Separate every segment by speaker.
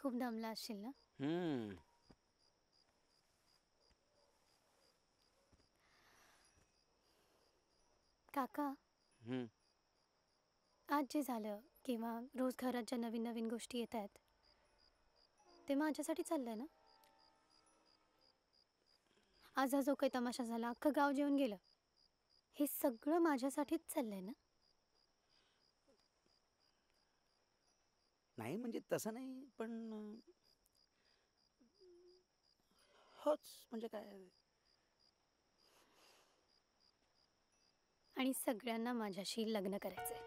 Speaker 1: खूप दमला असशील ना? काका, आज जे झालं किंवा रोज घरात ज्या नवीन नवीन गोष्टी येत आहेत ते माझ्यासाठी चाललंय ना? आज हा जो काही तमाशा झाला, अख्खं गाव जेवून गेलं, हे सगळं माझ्यासाठीच चाललंय ना?
Speaker 2: नाही म्हणजे तसं नाही, पण होच म्हणजे काय.
Speaker 1: आणि सगळ्यांना माझ्याशी लग्न करायचंय.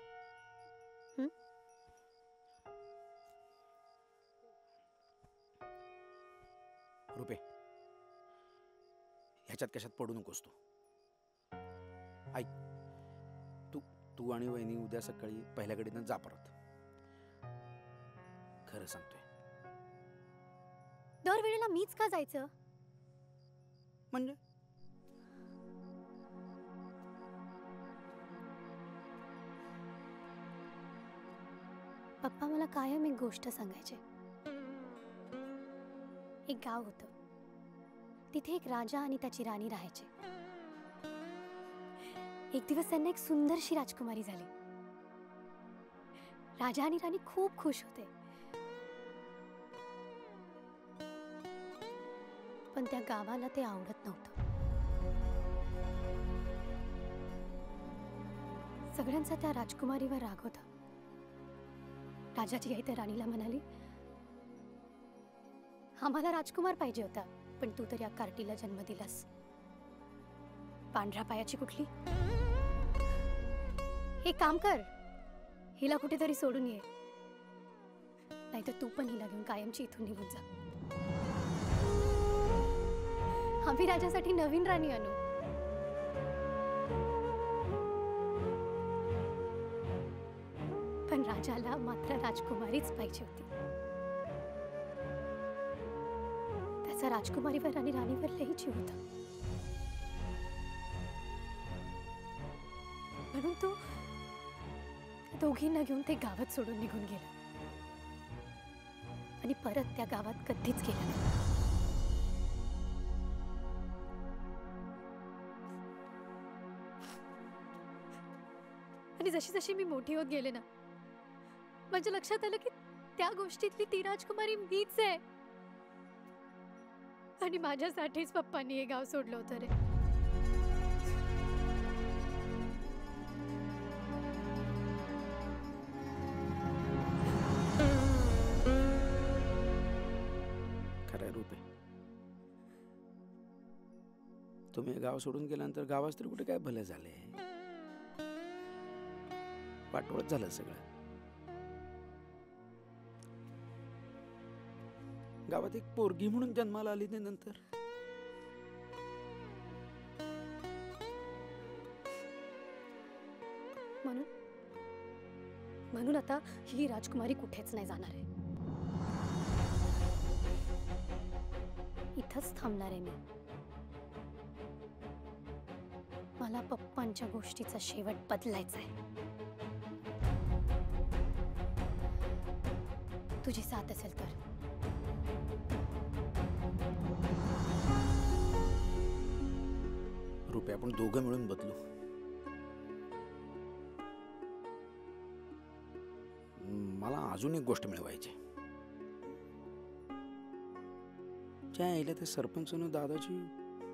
Speaker 2: रुपे, ह्याच्यात कशात पडू नकोस तू. ऐक, तू आणि वहिनी उद्या सकाळी पहिल्या गाडीनं जा परत. खरं सांगतोय.
Speaker 1: दरवेळेला मीच का जायचं?
Speaker 2: म्हणजे
Speaker 1: पप्पा मला कायम एक गोष्ट सांगायचे. एक गाव होतं, तिथे एक राजा आणि त्याची राणी राहायचे. एक दिवस त्यांना एक सुंदरशी राजकुमारी झाली. राजा आणि राणी खूप खुश होते, पण त्या गावाला ते आवडत नव्हतं. सगळ्यांचा त्या राजकुमारीवर राग होता. राजाची आई त्या राणीला म्हणाली, आम्हाला राजकुमार पाहिजे होता, पण तू तर या कार्टीला जन्म दिलास. पांढऱ्या पायाची कुठली. हे काम कर, हिला कुठेतरी सोडून ये, नाहीतर तू पण हिला घेऊन कायमची इथून निघून जा. आम्ही राजासाठी नवीन राणी आणू. पण राजाला मात्र राजकुमारीच पाहिजे होती. त्याचा राजकुमारीवर आणि राणीवर लई जीव होता, म्हणून तो दोघींना घेऊन ते गावात सोडून निघून गेला आणि परत त्या गावात कधीच गेला नाही. आणि जशी जशी मी मोठी होत गेले ना, माझ्या लक्षात आलं की त्या गोष्टीतली ती राजकुमारी मीच आहे. आणि माझ्यासाठीच पप्पांनी हे गाव सोडलं होतं रे.
Speaker 2: खरं रूप आहे. तुम्ही गाव सोडून गेल्यानंतर गावात तरी कुठे काय भले झाले. वाटोळच झालं सगळं. गावात एक पोरगी म्हणून जन्माला आली नाही नंतर.
Speaker 1: म्हणून आता ही राजकुमारी कुठेच नाही जाणार आहे. इथंच थांबणार आहे मी. मला पप्पांच्या गोष्टीचा शेवट बदलायचा आहे. तुझी साथ असेल तर.
Speaker 2: रुपये आपण दोघं मिळून बदलू. मला अजून एक गोष्ट मिळवायची. ज्या आईला ते सरपंचनं दादाची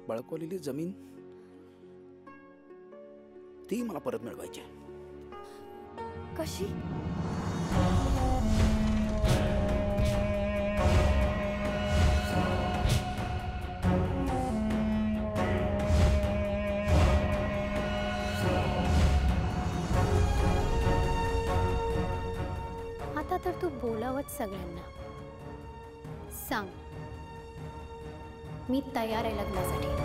Speaker 2: बळकवलेली जमीन ती मला परत मिळवायची.
Speaker 1: कशी? आता तर तू बोलावत सगळ्यांना. सांग, मी तयार आहे लग्नासाठी.